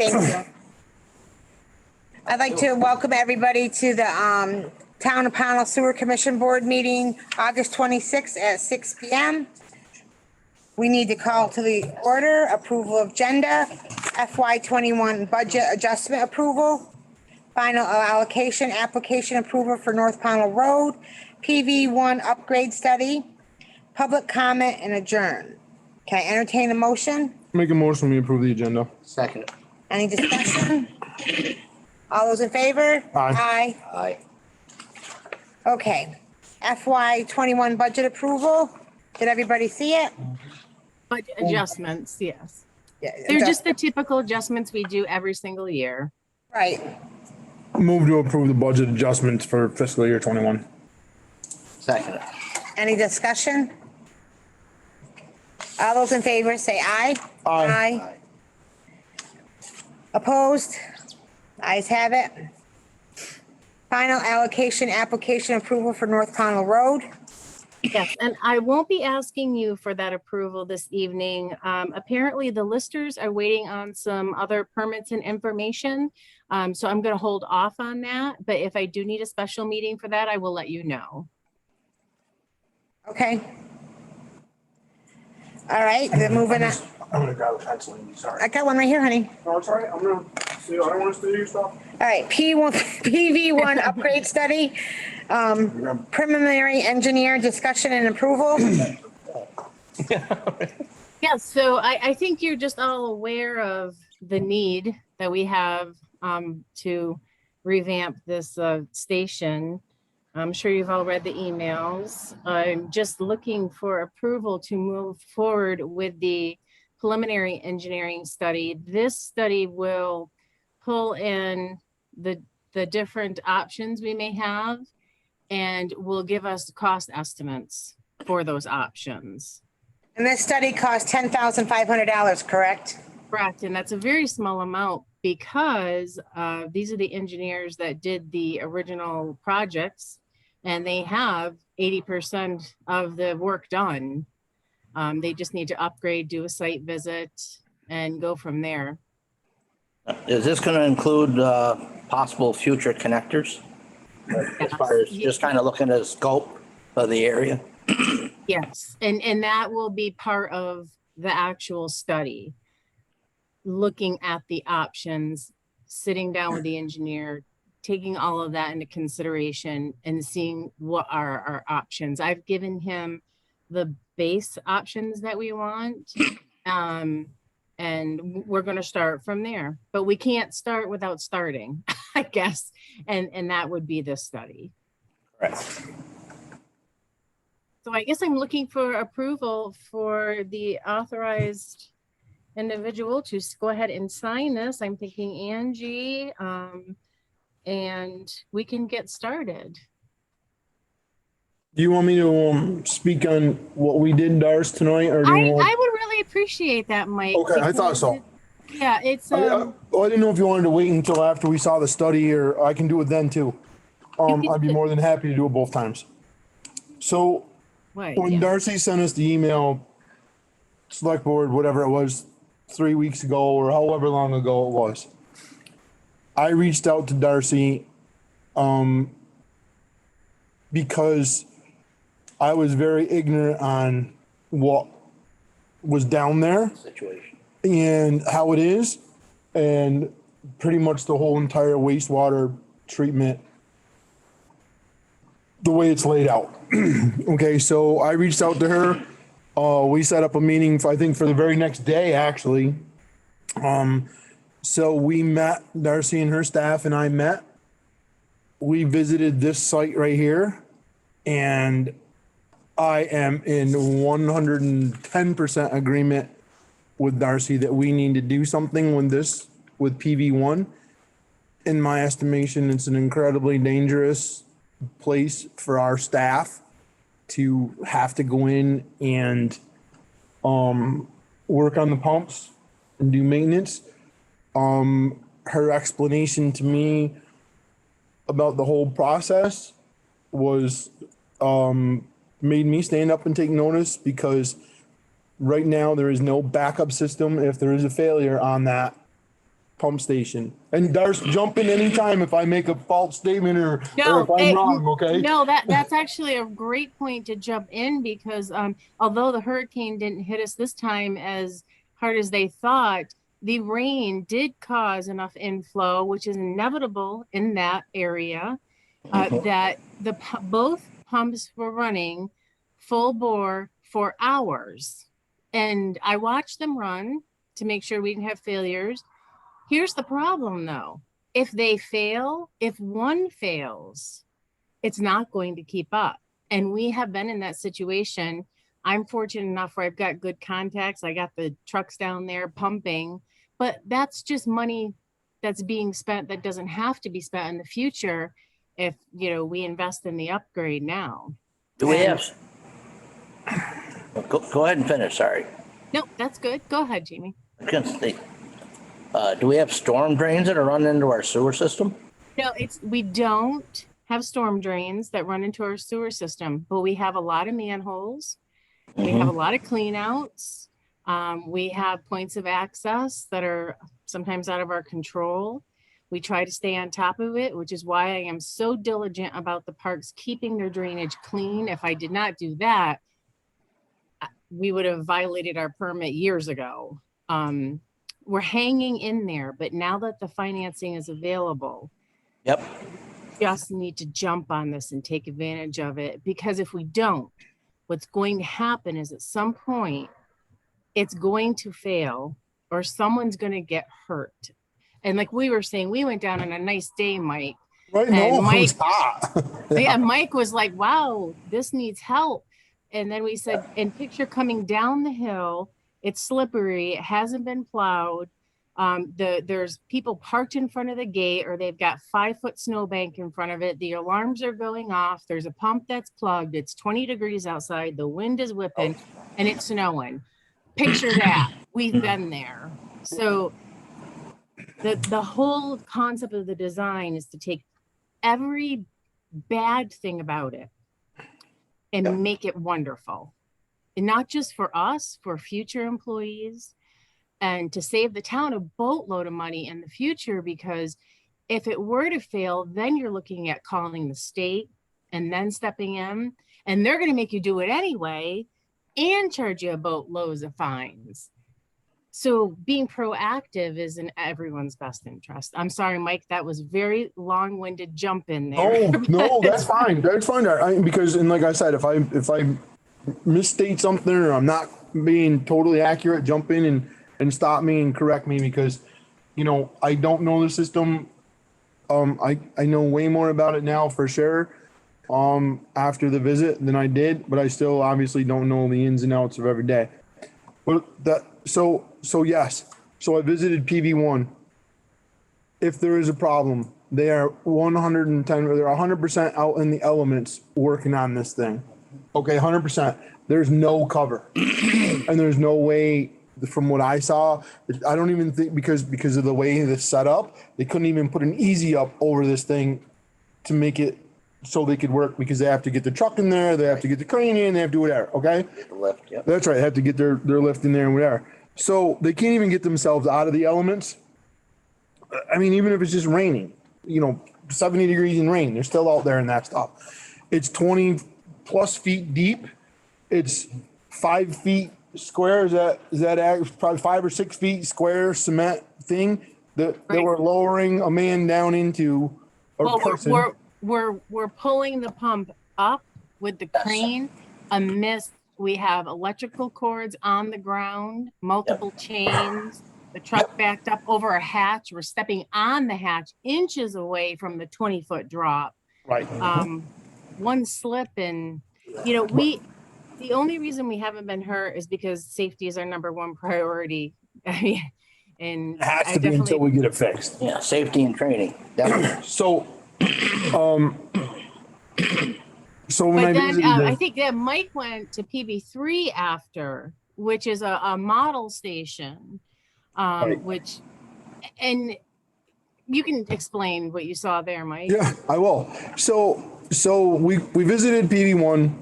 Thank you. I'd like to welcome everybody to the Town of Pownal Sewer Commission Board meeting, August 26th at 6 p.m. We need to call to the order approval of agenda, FY21 budget adjustment approval, final allocation application approval for North Pownal Road, PV1 upgrade study, public comment, and adjourn. Can I entertain a motion? Make a motion, we approve the agenda. Second. Any discussion? All those in favor? Aye. Aye. Okay. FY21 budget approval. Did everybody see it? Budget adjustments, yes. Yeah, They're just the typical adjustments we do every single year. right. Move to approve the budget adjustments for fiscal year 21. Second. Any discussion? All those in favor say aye. Aye. Aye. Opposed? Ayes have it. Final allocation application approval for North Pownal Road. Yes, and I won't be asking you for that approval this evening. Apparently the listers are waiting on some other permits and information. So I'm going to hold off on that. But if I do need a special meeting for that, I will let you know. Okay. All right, then moving on. I'm gonna grab a pencil, sorry. I got one right here, honey. No, it's all right, I'm gonna see, I don't wanna steal your stuff. All right, PV1 upgrade study, preliminary engineer discussion and approval. Yeah, so I think you're just all aware of the need that we have to revamp this station. I'm sure you've all read the emails. I'm just looking for approval to move forward with the preliminary engineering study. This study will pull in the different options we may have and will give us cost estimates for those options. And this study cost $10,500, correct? Correct, and that's a very small amount because these are the engineers that did the original projects and they have 80% of the work done. They just need to upgrade, do a site visit, and go from there. Is this going to include possible future connectors? As far as just kind of looking at the scope of the area? Yes, and that will be part of the actual study. Looking at the options, sitting down with the engineer, taking all of that into consideration and seeing what are our options. I've given him the base options that we want. And we're going to start from there, but we can't start without starting, I guess. And that would be this study. Correct. So I guess I'm looking for approval for the authorized individual to go ahead and sign this. I'm thinking Angie, and we can get started. Do you want me to speak on what we did, Darce, tonight, or do I you would want? really appreciate that, Mike. Okay, I thought so. Yeah, it's I didn't know if you wanted to wait until after we saw the study, or I can do it then too. I'd be more than happy to do it both times. So when Darcy sent us the email, select board, whatever it was, 3 weeks ago or however long ago it was, I reached out to Darcy because I was very ignorant on what was down there Situation. and how it is, and pretty much the whole entire wastewater treatment, the way it's laid out. Okay, so I reached out to her. We set up a meeting, I think for the very next day, actually. So we met, Darcy and her staff and I met. We visited this site right here, and I am in 110% agreement with Darcy that we need to do something with this, with PV1. In my estimation, it's an incredibly dangerous place for our staff to have to go in and work on the pumps and do maintenance. Her explanation to me about the whole process was made me stand up and take notice, because right now there is no backup system if there is a failure on that pump station. And Darce, jump in anytime if I make a false statement or if I'm No, wrong, okay? no, that's actually a great point to jump in because although the hurricane didn't hit us this time as hard as they thought, the rain did cause enough inflow, which is inevitable in that area, that both pumps were running full bore for hours. And I watched them run to make sure we didn't have failures. Here's the problem though. If one fails, it's not going to keep up. And we have been in that situation. I'm fortunate enough where I've got good contacts. I got the trucks down there pumping, but that's just money that's being spent that doesn't have to be spent in the future if, we invest in the upgrade now. Do we have? Go ahead and finish, sorry. No, that's good. Go ahead, Jamie. Do we have storm drains that are running into our sewer system? No, we don't have storm drains that run into our sewer system, but we have a lot of manholes. We have a lot of cleanouts. We have points of access that are sometimes out of our control. We try to stay on top of it, which is why I am so diligent about the parks keeping their drainage clean. If I did not do that, we would have violated our permit years ago. We're hanging in there, but now that the financing is available, Yep. just need to jump on this and take advantage of it, because if we don't, what's going to happen is at some point it's going to fail or someone's going to get hurt. And like we were saying, we went down on a nice day, Mike. Right, and no, Mike, it's hot. yeah, Mike was like, wow, this needs help. And then we said, and picture coming down the hill, it's slippery, it hasn't been plowed. There's people parked in front of the gate, or they've got 5-foot snowbank in front of it. The alarms are going off. There's a pump that's plugged. It's 20 degrees outside. The wind is whipping and it's snowing. Picture that. We've been there. So the whole concept of the design is to take every bad thing about it and make it wonderful. And not just for us, for future employees, and to save the town a boatload of money in the future, because if it were to fail, then you're looking at calling the state and then stepping in, and they're going to make you do it anyway and charge you a boatload of fines. So being proactive is in everyone's best interest. I'm sorry, Mike, that was very long-winded jump in there. No, that's fine. That's fine. Because, and like I said, if I misstate something or I'm not being totally accurate, jump in and stop me and correct me, because, I don't know the system. I know way more about it now for sure, after the visit than I did, but I still obviously don't know the ins and outs of every day. But so yes. So I visited PV1. If there is a problem, they are 110, or they're 100% out in the elements working on this thing. Okay, 100%. There's no cover. And there's no way, from what I saw, I don't even think, because of the way this set up, they couldn't even put an easy up over this thing to make it so they could work, because they have to get the truck in there, they have to get the crane in, they have to do whatever, okay? The lift, yep. That's right, they have to get their lift in there and whatever. So they can't even get themselves out of the elements. I mean, even if it's just raining, 70 degrees in rain, they're still out there in that stuff. It's 20 plus feet deep. It's 5 feet square. Is that probably 5 or 6 feet square cement thing that we're lowering a man down into, or person. We're pulling the pump up with the crane amidst. We have electrical cords on the ground, multiple chains, the truck backed up over a hatch. We're stepping on the hatch inches away from the 20-foot drop. Right. One slip and, the only reason we haven't been hurt is because safety is our number one priority. I mean, and it has to be until we get it fixed. Yeah, safety and training, definitely. So when I think that Mike went to PB3 after, which is a model station, right. Which, and you can explain what you saw there, Mike. Yeah, I will. So we visited PB1,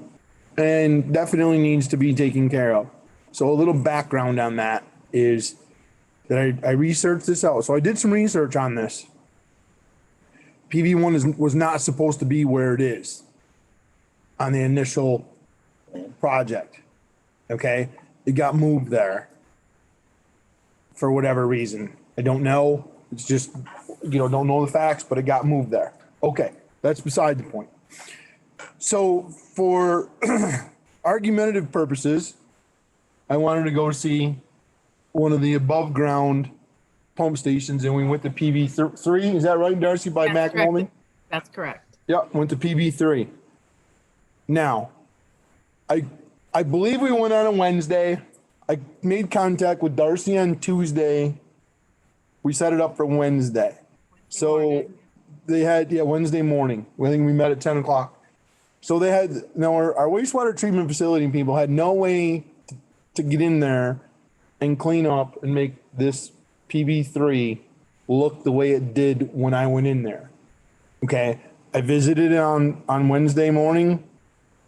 and definitely needs to be taken care of. So a little background on that is that I researched this out. So I did some research on this. PV1 was not supposed to be where it is on the initial project. Okay, it got moved there for whatever reason. I don't know. It's just, don't know the facts, but it got moved there. Okay, that's beside the point. So for argumentative purposes, I wanted to go see one of the above ground pump stations, and we went to PV3. Is that right, Darcy, by That's Mac correct. Mullen? That's correct. Yeah, went to PV3. Now, I believe we went on a Wednesday. I made contact with Darcy on Tuesday. We set it up for Wednesday. So they had, Wednesday morning. I think we met at 10 o'clock. So they had, now our wastewater treatment facility people had no way to get in there and clean up and make this PV3 look the way it did when I went in there. Okay. I visited on Wednesday morning.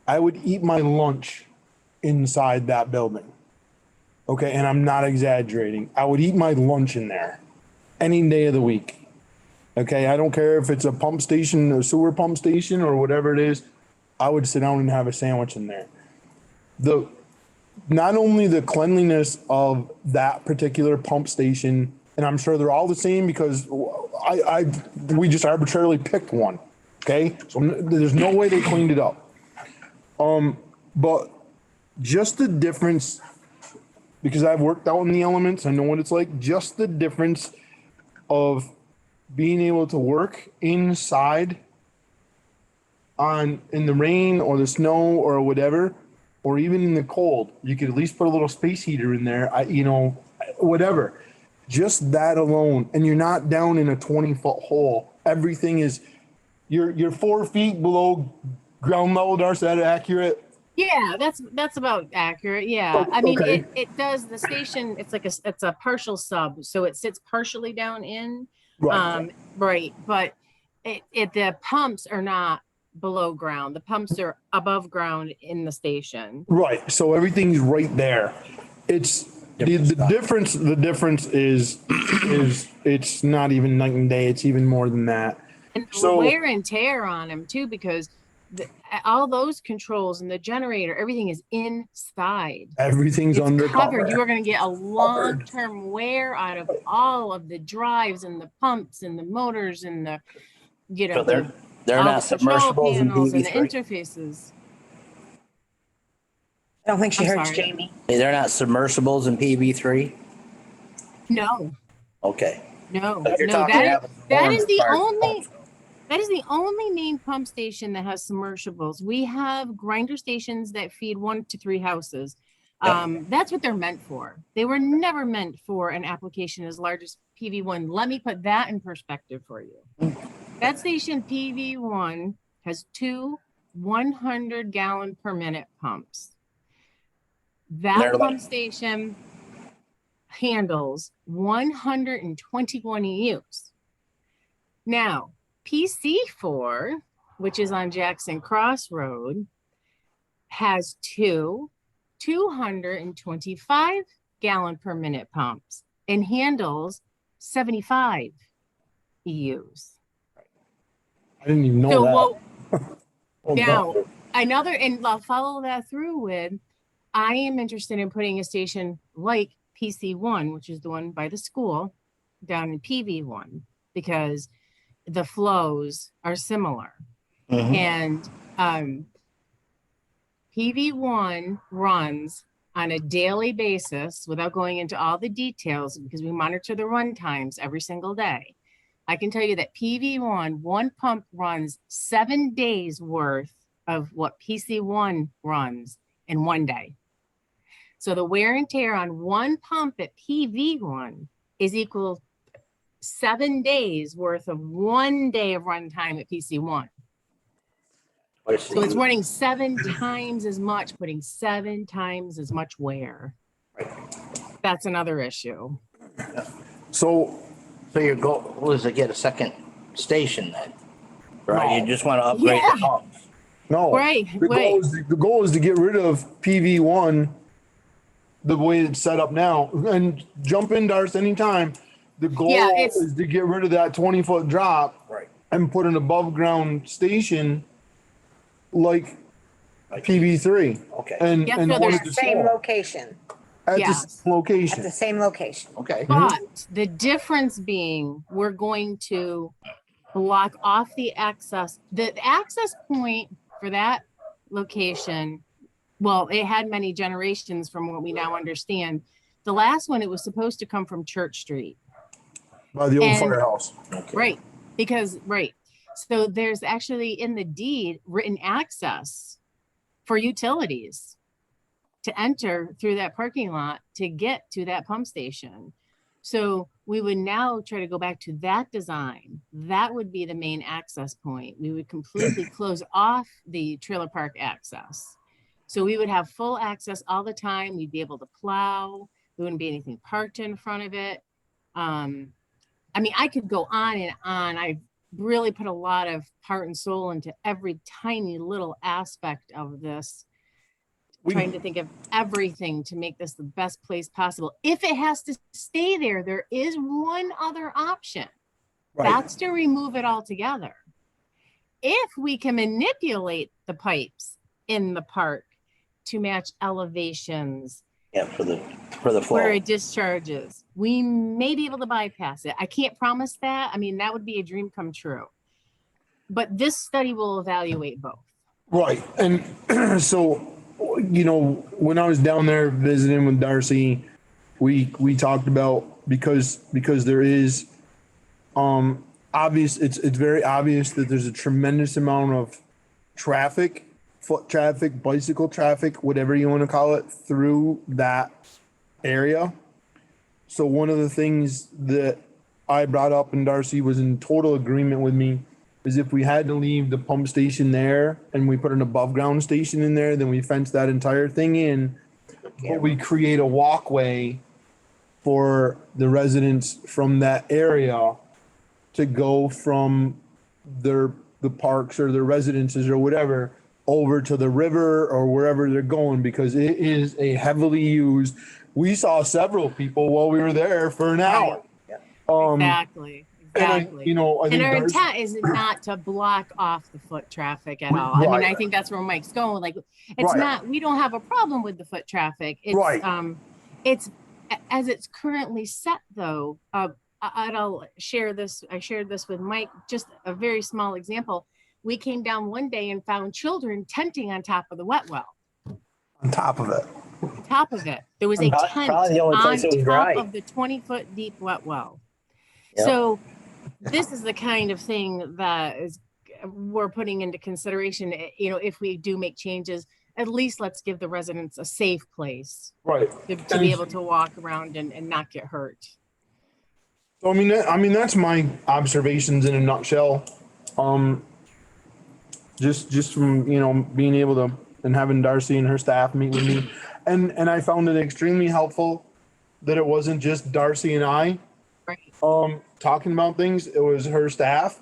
I would eat my lunch inside that building. Okay. And I'm not exaggerating. I would eat my lunch in there any day of the week. Okay. I don't care if it's a pump station, a sewer pump station, or whatever it is. I would sit down and have a sandwich in there. Not only the cleanliness of that particular pump station, and I'm sure they're all the same because we just arbitrarily picked one. Okay. So there's no way they cleaned it up. But just the difference, because I've worked out in the elements, I know what it's like, just the difference of being able to work inside in the rain or the snow or whatever, or even in the cold. You could at least put a little space heater in there, whatever. Just that alone. And you're not down in a 20-foot hole. Everything is, you're 4 feet below ground level. Is that accurate? Yeah, that's about accurate. Yeah. Oh, I mean, okay. it does, the station, it's a partial sub. So it sits partially down in, Right. right. But the pumps are not below ground. The pumps are above ground in the station. Right. So everything's right there. It's the difference. The difference is it's not even night and day. It's even more than that. And the So- wear and tear on them too, because all those controls and the generator, everything is inside. Everything's It's under covered. cover. You are going to get a long-term wear out of all of the drives and the pumps and the motors and the, So they're all not the control submersibles in panels and the PV3? interfaces. I don't think she I'm heard sorry. Jamie. They're not submersibles in PV3? No, Okay. no, But you're no. talking That having is the forms only. parts. That is the only main pump station that has submersibles. We have grinder stations that feed 1 to 3 houses. Yep. That's what they're meant for. They were never meant for an application as large as PV1. Let me put that in perspective for you. That station PV1 has 2 100-gallon per minute pumps. That They're pump like- station handles 121 EUs. Now, PC4, which is on Jackson Cross Road, has 2 225-gallon per minute pumps and handles 75 EUs. I didn't even know So, that. well, Oh, now, God. another, and I'll follow that through with, I am interested in putting a station like PC1, which is the one by the school, down in PV1, because the flows are similar. Mhm. And PV1 runs on a daily basis without going into all the details because we monitor the run times every single day. I can tell you that PV1, one pump runs 7 days worth of what PC1 runs in 1 day. So the wear and tear on one pump at PV1 is equal 7 days worth of 1 day of runtime at PC1. So it's running 7 times as much, putting 7 times as much wear. That's another issue. So So your goal is to get a second station then? Right? No. You just want to upgrade Yeah. the pumps? no, Right, The right. goal is to get rid of PV1 the way it's set up now, and jump in, Darcy, anytime. The goal Yeah, it's- is to get rid of that 20-foot drop. Right. And put an above ground station like PV3. Okay. And, Yeah, and so one there's at the Same same location, at the Yes. same at location. the same location. Okay. But the difference being, we're going to block off the access, the access point for that location. Well, it had many generations from what we now understand. The last one, it was supposed to come from Church Street. By the old And- firehouse. Right, because, right. So there's actually in the deed written access for utilities to enter through that parking lot to get to that pump station. So we would now try to go back to that design. That would be the main access point. We would completely close off the trailer park access. So we would have full access all the time. We'd be able to plow. There wouldn't be anything parked in front of it. I mean, I could go on and on. I've really put a lot of heart and soul into every tiny little aspect of this, trying to think of everything to make this the best place possible. If it has to stay there, there is one other option. Right. That's to remove it altogether. If we can manipulate the pipes in the park to match elevations, Yeah, for the flow. where it discharges, we may be able to bypass it. I can't promise that. I mean, that would be a dream come true. But this study will evaluate both. Right. And so, you know, when I was down there visiting with Darcy, we talked about because there is obvious, it's very obvious that there's a tremendous amount of traffic, foot traffic, bicycle traffic, whatever you want to call it, through that area. So one of the things that I brought up and Darcy was in total agreement with me is if we had to leave the pump station there and we put an above ground station in there, then we fence that entire thing in, but we create a walkway for the residents from that area to go from the parks or their residences or whatever over to the river or wherever they're going, because it is a heavily used. We saw several people while we were there for an hour. Exactly. Exactly. You know, I And think our Darcy- intent is not to block off the foot traffic at all. I mean, Right. I think that's where Mike's going. Like, it's Right. not, we don't have a problem with the foot traffic. It's, Right. It's, as it's currently set though, I'll share this. I shared this with Mike, just a very small example. We came down one day and found children tenting on top of the wet well. on top of it. Top of it, there was a tent Probably the only on place it was dry. top of the 20-foot deep wet well. Yep. So this is the kind of thing that is we're putting into consideration. You know, if we do make changes, at least let's give the residents a safe place Right. to be able to walk around and not get hurt. So I mean that's my observations in a nutshell. Just from, you know, being able to and having Darcy and her staff meet with me. And I found it extremely helpful that it wasn't just Darcy and I Right. talking about things. It was her staff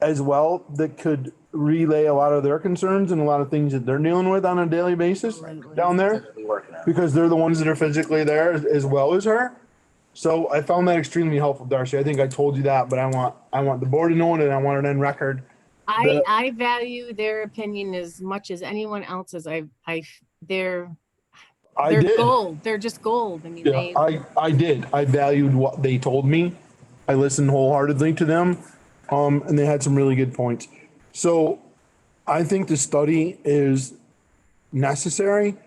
as well that could relay a lot of their concerns and a lot of things that they're dealing with on a daily basis down there, Be working on. because they're the ones that are physically there as well as her. So I found that extremely helpful, Darcy. I think I told you that, but I want the board to know it and I want it on record. I value their opinion as much as anyone else's. They're did. gold. They're just gold. I mean, Yeah, I did. I valued what they told me. I listened wholeheartedly to them. And they had some really good points. So I think the study is necessary,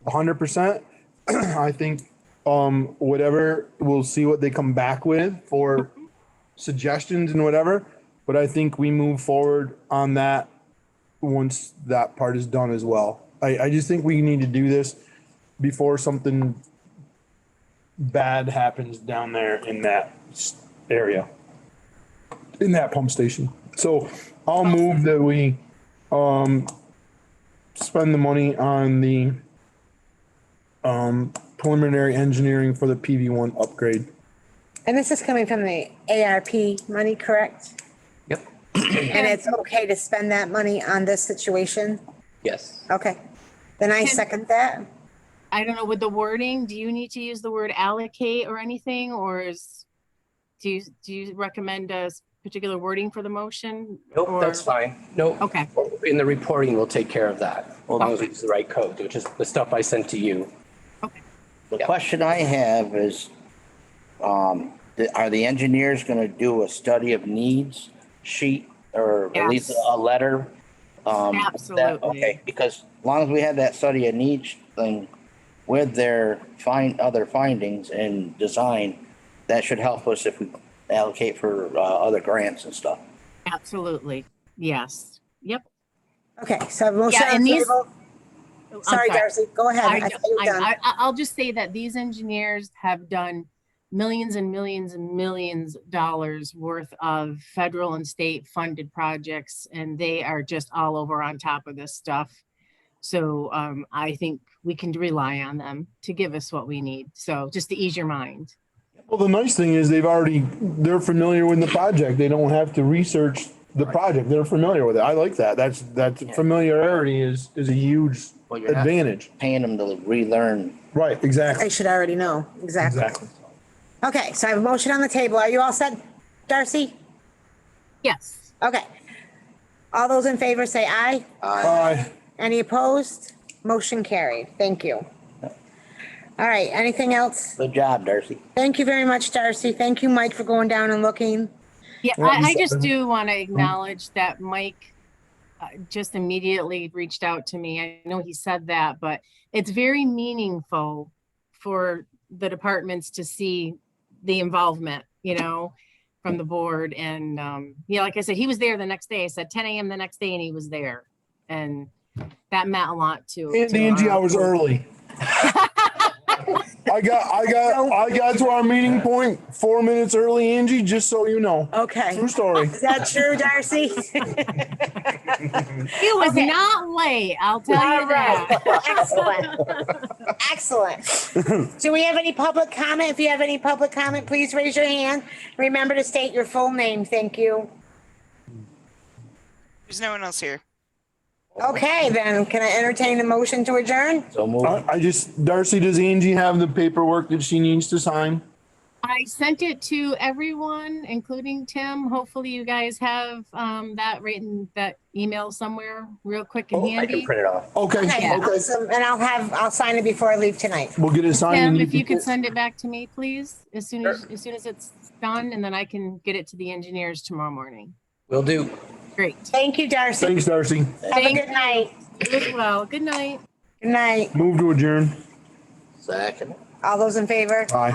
100%. I think, whatever, we'll see what they come back with for suggestions and whatever. But I think we move forward on that once that part is done as well. I just think we need to do this before something bad happens down there in that area, in that pump station. So I'll move that we spend the money on the preliminary engineering for the PV1 upgrade. And this is coming from the ARP money, correct? Yep. And it's okay to spend that money on this situation? Yes. Okay, then I second that. I don't know, with the wording, do you need to use the word allocate or anything, or do you recommend a particular wording for the motion? Nope, that's fine. Nope. Okay. In the reporting, we'll take care of that, as long as we use the right code, which is the stuff I sent to you. Okay. The question I have is, are the engineers gonna do a study of needs sheet or at least Yes. a letter? Absolutely. Okay, because as long as we have that study of needs thing with their other findings and design, that should help us if we allocate for other grants and stuff. Absolutely. Yes. Yep. Okay, so I have a motion Yeah, on and the these- table. I'm Sorry, Darcy, go ahead. I thought you were done. I'll just say that these engineers have done millions and millions and millions of dollars worth of federal and state funded projects, and they are just all over on top of this stuff. So I think we can rely on them to give us what we need. So just to ease your mind. Well, the nice thing is they're familiar with the project. They don't have to research the project. They're familiar with it. I like that. That's familiarity is a huge Well, you're not advantage. Paying them to relearn. Right, I exactly. should already know. Exactly. Exactly. Okay, so I have a motion on the table. Are you all set, Darcy? Yes. Okay. All those in favor say aye. Aye. Any opposed? Motion carried. Thank you. All right, anything else? Good job, Darcy. Thank you very much, Darcy. Thank you, Mike, for going down and looking. Yeah, Yeah, I you just said- do want to acknowledge that Mike just immediately reached out to me. I know he said that, but it's very meaningful for the departments to see the involvement, from the board. And like I said, he was there the next day. I said 10 a.m. the next day, and he was there. And that meant a lot to. Angie, I was early. I got to our meeting point 4 minutes early, Angie, just so you know. Okay. True story. Is that true, Darcy? He was Okay. not late, I'll tell All you that. right. Excellent. Do we have any public comment? If you have any public comment, please raise your hand. Remember to state your full name. Thank you. There's no one else here. Okay, then can I entertain a motion to adjourn? So move. Darcy, does Angie have the paperwork that she needs to sign? I sent it to everyone, including Tim. Hopefully you guys have that email somewhere real quick and I can handy. print it off. Okay, Okay, okay. awesome. And I'll sign it before I leave tonight. We'll get it signed. Tim, and if you can- could send it back to me, please, as soon as it's done, and then I can get it to the engineers tomorrow morning. Will do. Great. Thank you, Darcy. Thanks, Darcy. Have a Thank good night. You as well. Good night. Good night. Move to adjourn. Second. All those in favor? Aye.